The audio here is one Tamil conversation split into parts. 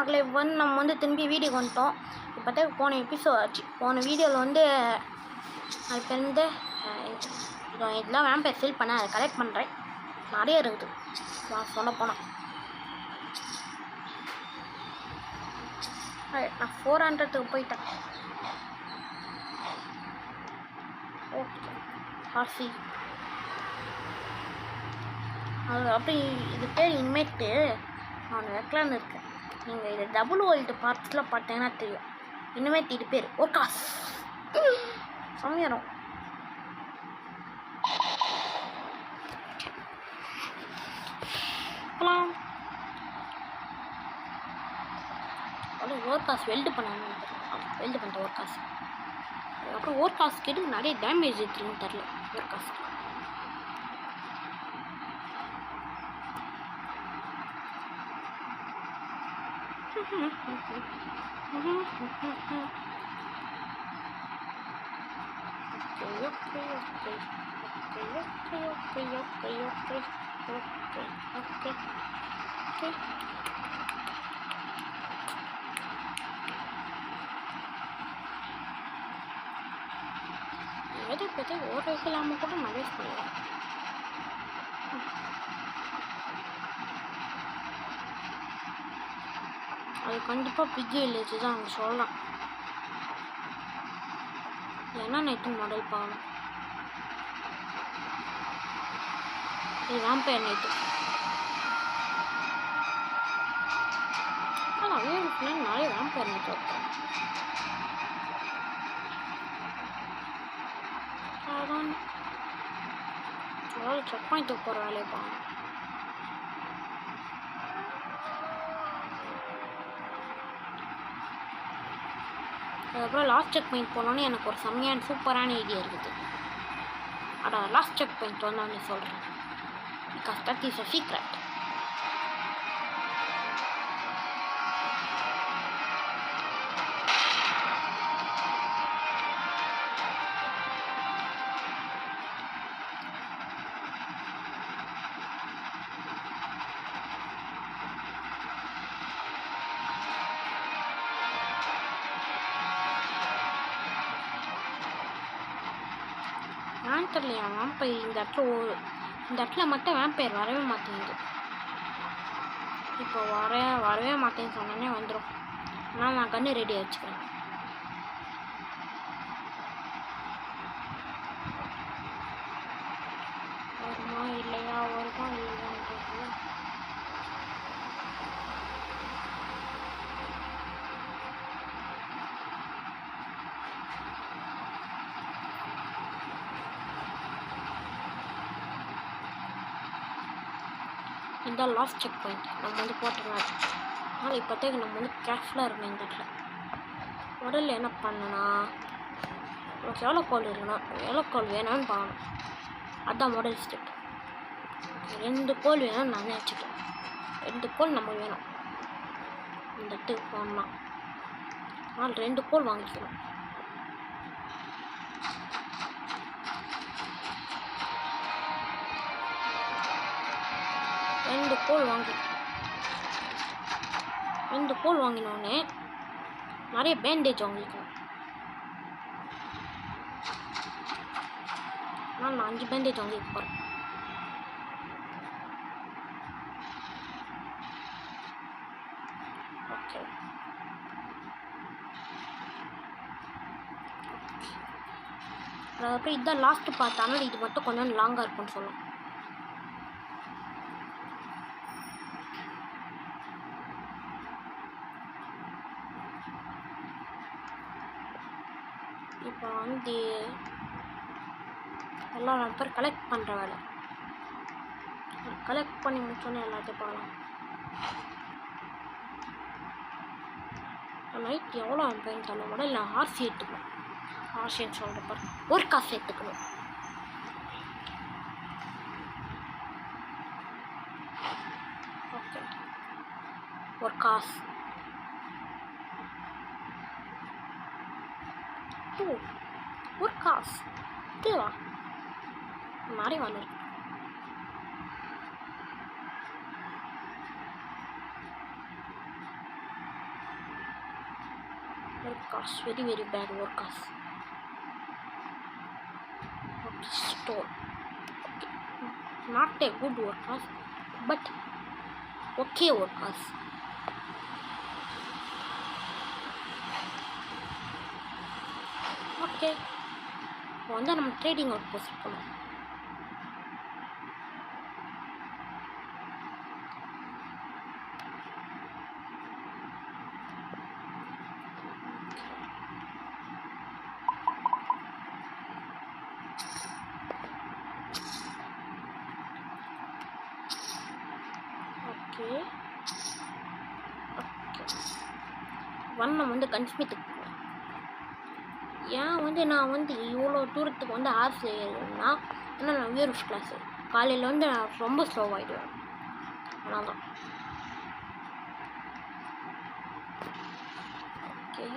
மகளே நம்ம வந்து திரும்பி வீடியோக்கு வந்துட்டோம். இப்போ போன எபிசோட் ஆச்சு. போன வீடியோவில் வந்து அதுக்கு வந்து இதெல்லாம் வேம்பயர் ஃபில் பண்ண அதை கலெக்ட் பண்ணுறேன். நிறைய இருக்குது. சொல்ல போனால் நான் 400க்கு போயிட்டேன். ஓகே ஹார்சி அது அப்படி இது பேர் இனிமேட்டு நான் வைக்கலான்னு இருக்கேன். நீங்கள் இது டபுள் வேர்ல்டு பார்ட்ஸில் பார்த்தீங்கன்னா தெரியும். இனிமேட்டு இது பேர் ஓர்காஸ் சமையரும். ஓர்காஸ் வெல்டு பண்ணணும். வெல்டு பண்ணிட்ட ஓர்காஸ். அதுக்கப்புறம் ஓர்காஸ் கேட்டு நிறைய டேமேஜ் எடுத்துருன்னு தெரில. ஓர்காஸ் எதை ஒரு வயசு இல்லாமல் கூட நான் வேஸ்ட் பண்ணுவேன். அது கண்டிப்பாக பிக் வில்லேஜ் தான் அவங்க சொல்லலாம். ஏன்னா நைட்டு மாடல் பார்க்கணும். இது வேம்பயர் நைட்டு. ஆனால் அதே நிறைய வேம்பயர் நைட்டு வைப்பேன். அதான் அதாவது செக் பாயிண்ட்டுக்கு போகிற வேலையை பார்க்கணும். அதுக்கப்புறம் லாஸ்ட் செக் பாயிண்ட் போனோன்னு எனக்கு ஒரு செம்மையான சூப்பரான ஐடியா இருக்குது. அதான் லாஸ்ட் செக் பாயிண்ட் வந்தோன்னு சொல்கிறேன். Because that is a secret. தெரியலையா வேம்பயர் இந்த இடத்துல மட்டும் வேம்பயர் வரவே மாட்டேங்குது. இப்போ வரவே மாட்டேன்னு சொன்னோன்னே வந்துடும். ஆனால் நான் கன்று ரெடியாக வச்சுக்கிறேன். வருமா இல்லையா இந்த லாஸ்ட் செக் பாயிண்ட் நம்ம வந்து போட்டுக்கலாம். அதனால் இப்போதைக்கு நம்ம வந்து கேர்ஃபுல்லாக இருக்கணும். இந்த இடத்துல முதல்ல என்ன பண்ணணும்னா நமக்கு எவ்வளோ கோல் இருக்கணும், எவ்வளோ கோல் வேணும்னு பார்க்கணும். அதுதான் முதல் ஸ்டெப். 2 கோல் வேணும்னு நான் நினச்சிட்டேன். 2 கோல் நம்ம வேணும் இந்த இடத்துக்கு போகணும்னா. அதனால் 2 கோல் வாங்கிக்கணும். ரெண்டு கோல் வாங்கினோடனே நிறைய பேண்டேஜ் வாங்கிக்கணும். நான் 5 பேண்டேஜ் வாங்கிக்க போகிறேன். ஓகே அதுக்கப்புறம் இதுதான் லாஸ்ட்டு பார்த்தாலும் இது மட்டும் கொஞ்சம் லாங்காக இருக்கும்னு சொல்லலாம். இப்போ வந்து எல்லாம் பேர் கலெக்ட் பண்ணுற வேலை. கலெக்ட் பண்ணி முடிச்சோன்னே எல்லாத்தையும் பார்க்கலாம். நைட் எவ்வளோ அம்பைன்னு சொல்ல கூட இல்லை. ஹார்சி எடுத்துக்கணும். ஹார்சின்னு சொல்கிறப்ப ஒரு காசு எடுத்துக்கணும். ஓகே ஒரு காசு ஒரு காசு தேவா மாதிரி வந்துருக்கு. Workers, very bad workers. Okay, store. Okay. Not a good workers, but okay workers. Okay. வந்து நம்ம ட்ரேடிங் அவுட் போஸ்ட் பண்ணோம். ஓகே நம்ம வந்து கன்ஸ்மித்துக்கு ஏன் வந்து நான் வந்து இவ்வளோ தூரத்துக்கு வந்து ஆர்ஸ் ஏறுன்னா ஏன்னா நான் வியர்ஸ் கிளாஸு காலையில் வந்து நான் ரொம்ப ஸ்லோவாகிடுவேன். அதனால தான். ஓகே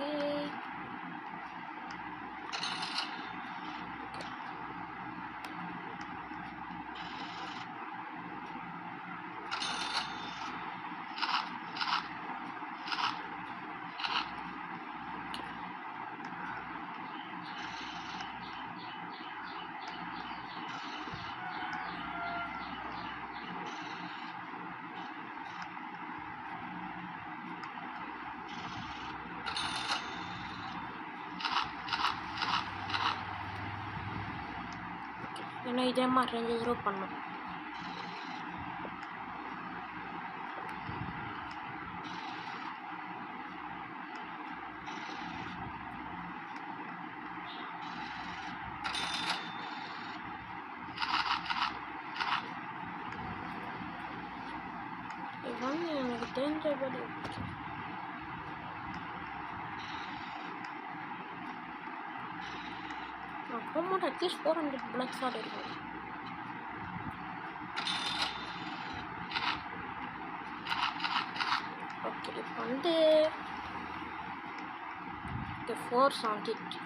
ஏன்னா இதே மாதிரி 2 தடவை பண்ணோம். இது வந்து எனக்கு தெரிஞ்சபடி நான் போகும்போது அட்லீஸ்ட் 400 பிளக்ஸ் ஆட் இருக்கும். ஓகே இப்போ வந்து 473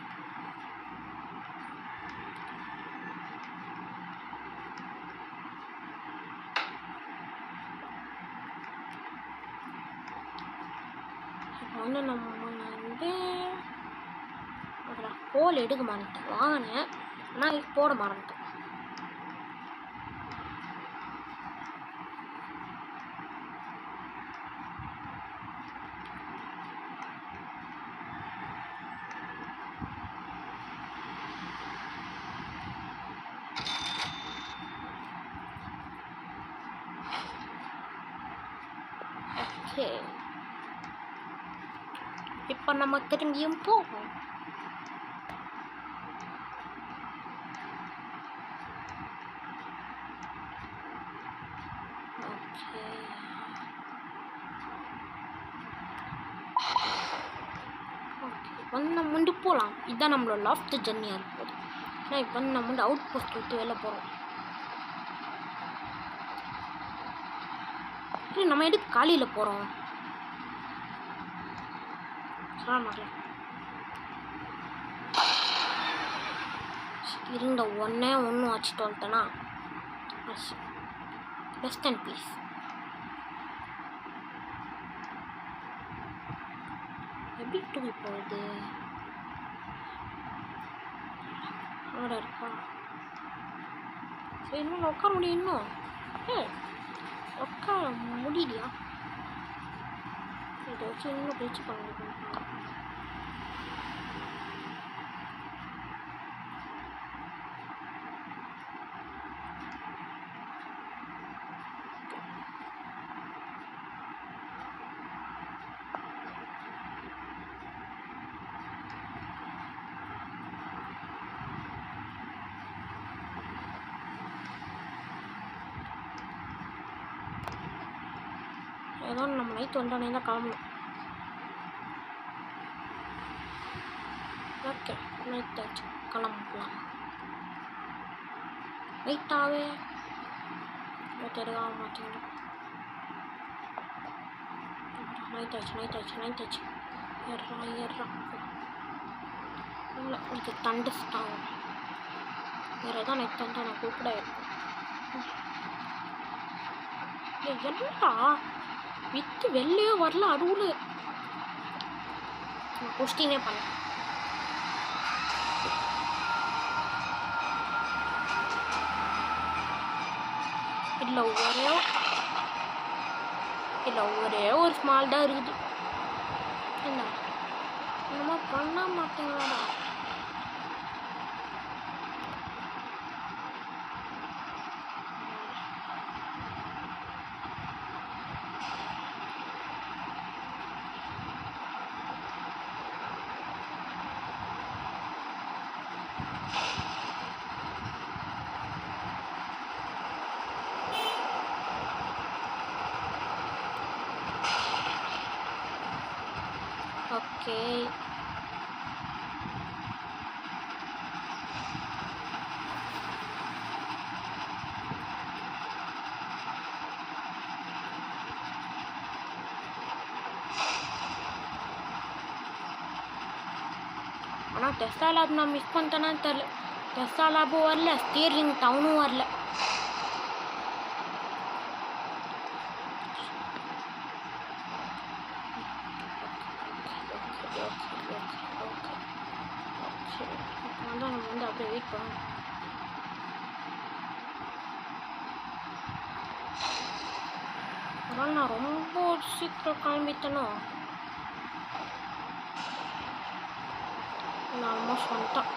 இப்போ வந்து நம்ம வந்து அதில் கோல் எடுக்க மாட்டேன் வாங்கினேன் ஆனால் இது போட மறந்துட்டேன். ஓகே இப்போ நம்ம திரும்பியும் போவோம். ஓகே வந்து நம்ம வந்து போகலாம். இதுதான் நம்மளோட லாஸ்ட் ஜர்னியாக இருக்கும். ஏன்னா இப்போ வந்து நம்ம வந்து அவுட் போஸ்ட் விட்டு வெளில போகிறோம். இல்லை நம்ம எதுக்கு காலையில் போகிறோம்? இருந்த ஒன்று வச்சுட்டு வந்துட்டேன்னா பெஸ்ட் அண்ட் ப்ளீஸ். எப்படி டூ போகுது அவ்வளோ இருக்கா? சரி இன்னும் உட்கார முடியும். இன்னும் உட்கார முடியலையா? இதை வச்சு இன்னும் பேச்சு பண்ண முடியும். ஏதோ நம்ம நைட் வந்தோடனே தான் கிளம்பணும். ஓகே நைட் ஆச்சு கிளம்பலாம். நைட்டாகவே எடுக்க மாட்டேங்குது. நைட் ஆச்சு ஏறா இல்லை இது தண்டஸ்டாங்க. வேறு எதாவது நைட் தண்டா நான் கூட இருக்கும். என்னடா வித்து வெளியே வரல. அதுவும் குஸ்டினே பண்ணேன். இல்லை ஒரே ஒரு ஸ்மால் தான் இருக்குது. என்ன என்னமோ பண்ண மாட்டேங்களா? ஓகே ஆனால் டெஸ்டா லேப் நான் மிஸ் பண்ணிட்டேனான்னு தெரில. டெஸ்டா லேபும் வரல, ஸ்டீரிங் டவுனும் வரல. நம்ம வந்து அப்படியே வெயிட் பண்ணணும். அதனால் நான் ரொம்ப சீக்கிரம் கிளம்பிட்டேனோ. நான் ஆல்மோஸ்ட் வந்துட்டேன்.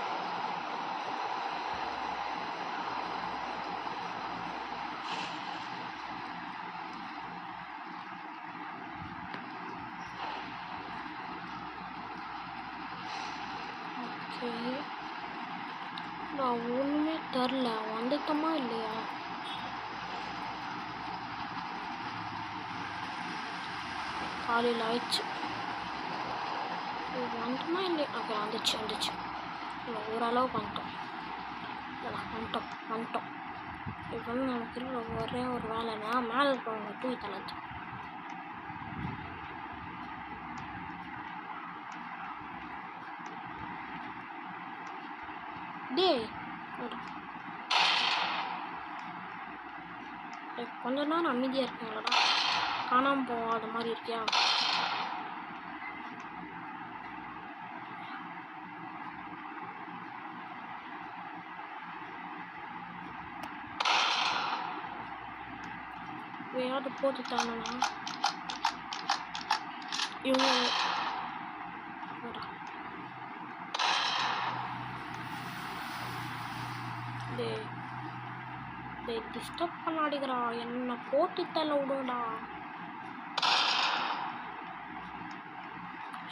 ஓகே நான் ஒன்றுமே தெரில, வந்துட்டோமா இல்லையா? காலையில் ஆயிடுச்சு. வந்துட்டோமா இல்லையா? ஓகே வந்துச்சு. இல்லை ஓரளவுக்கு வந்துட்டோம். இப்போ வந்து நமக்கு இருக்கிற ஒரே ஒரு வேலைன்னா மேலே இருக்கிறவங்க தூக்கி தள்ளச்சு. கொஞ்ச நேரம் அமைதியாக இருக்குங்களா? காணாமல் போகாத மாதிரி இருக்கியா? யாரு போட்டுட்டாங்கன்னா இவங்க டிஸ்டர்ப் பண்ணாடிக்கிறா. என்ன போட்டு தள்ள விடுடா.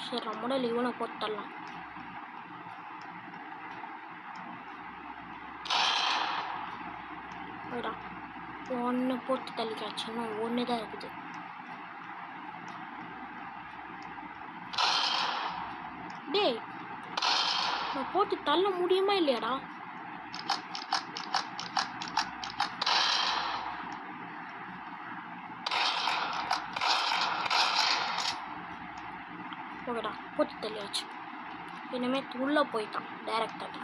சரி நம்மளோட இவனை போட்டு தரலாம். ஒன்று போட்டு தள்ளிக்காச்சு, இன்னும் ஒன்று தான் இருக்குது. டேய் நான் போட்டு தள்ள முடியுமா இல்லையாடா? ஓகேடா போட்டு தள்ளியாச்சு. இனிமேல் உள்ளே போயிட்டான் டைரக்டாக.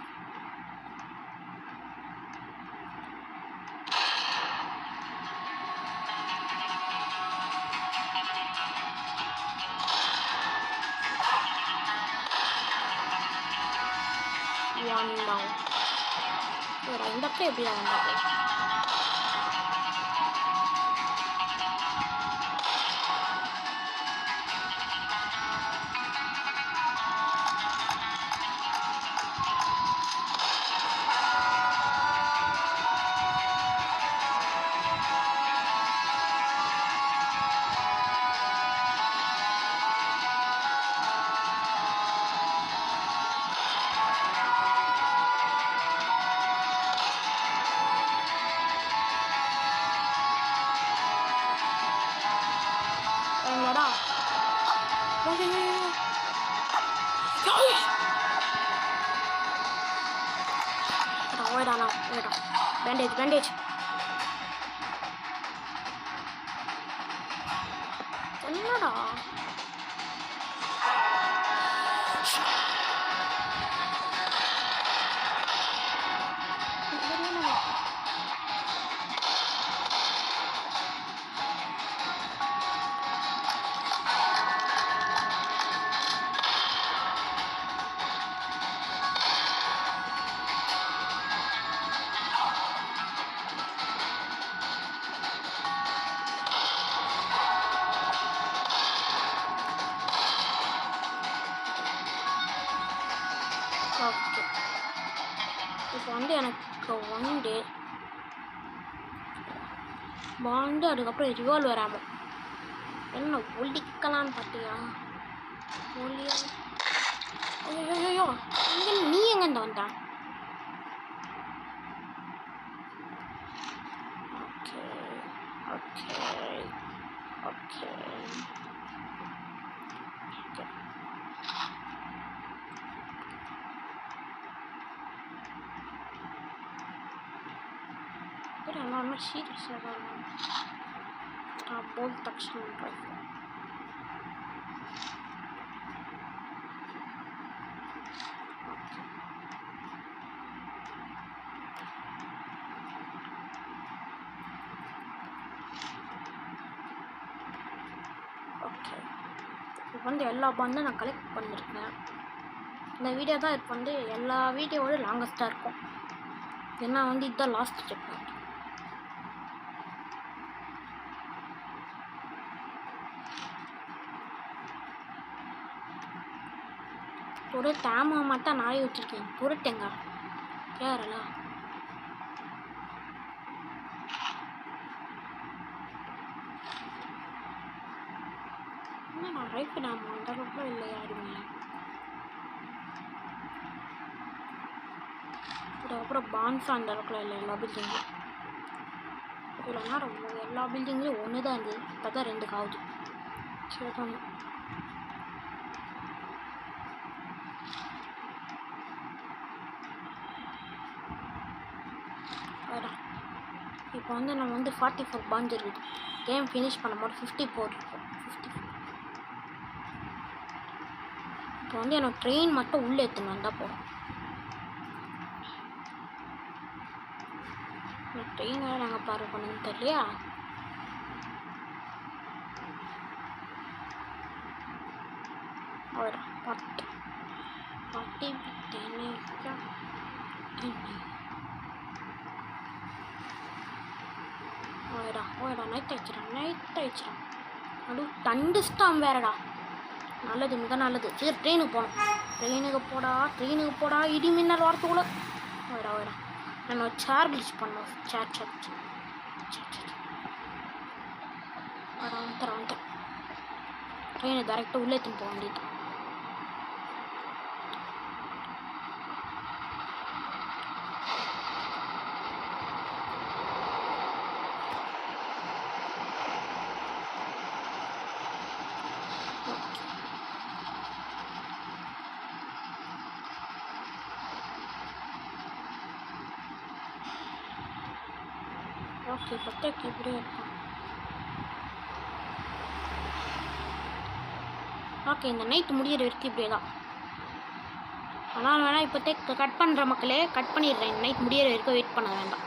வந்தான் இந்த இடத்துல எப்படியா வந்தாரு? Bandage. என்னடா இப்போ வந்து எனக்கு வந்து பாண்டு அதுக்கப்புறம் ரிவால்வர் ஆகும். என்ன ஒழிக்கலான்னு பார்த்தியா? ஒளியா? ஐயோ இங்கே நீ எங்கேருந்து வந்தா? ஓகே ஓகே ஓகே எல்லாமே சீரியஸாக தான் போல் தக்ஷன் ரைஃபிள். ஓகே இப்போ வந்து எல்லா பாண்டும் நான் கலெக்ட் பண்ணியிருக்கேன். இந்த வீடியோ தான் இப்போ வந்து எல்லா வீடியோவோட லாங்கஸ்ட்டாக இருக்கும். ஏன்னா வந்து இதுதான் லாஸ்ட் செக் பாயிண்ட். ஒரு தாமா மட்டும் நாய் வச்சுருக்கேன். பொருட்டேங்க யாரல என்ன ரைஃபிள் ஆமாம் அந்த அளவுக்கு இல்லை யாருமே. அதுக்கப்புறம் பான்ஸா அந்த அளவுக்குலாம் இல்லை. எல்லா பில்டிங்கும் இல்லைன்னா எல்லா பில்டிங்லேயும் ஒன்று தான் இருந்தது. இப்போ தான் 2 ஆகுது. சரி தான் இப்போ வந்து நம்ம வந்து 44 பாஞ்ச் இருக்குது. கேம் ஃபினிஷ் பண்ணும்போது 54 இருக்கும். 54. இப்போ வந்து எனக்கு ட்ரெயின் மட்டும் உள்ளே எடுத்துன்னு வந்தால் போகிறோம். ட்ரெயின் வேறு நாங்கள் பாரு பண்ணணும் தெரியலையா? ஒரு 10 ஓடா நைட் ஆயிடுச்சுடா. அதுவும் தண்டு ஸ்டாம் வேறடா. நல்லது, மிக நல்லது. சரி ட்ரெயினுக்கு போகணும். ட்ரெயினுக்கு போடா இடி மின்னல் வாரத்துக்குள்ள. ஓடா நான் சேர் கிளிச் பண்ணோம். சேர் வந்துட்டேன். ட்ரெயினை டேரெக்டாக உள்ளே எடுத்துன்னு போக வேண்டியது. ஓகே பத்தேக்கு இப்படியே இருக்கும். ஓகே இந்த நைட் முடியிற வரைக்கும் இப்படியே தான். ஆனால் வேணால் இப்போத்தே கட் பண்ணுற மக்களே கட் பண்ணிடுறேன். நைட் முடியிற வரைக்கும் வெயிட் பண்ண வேண்டாம்.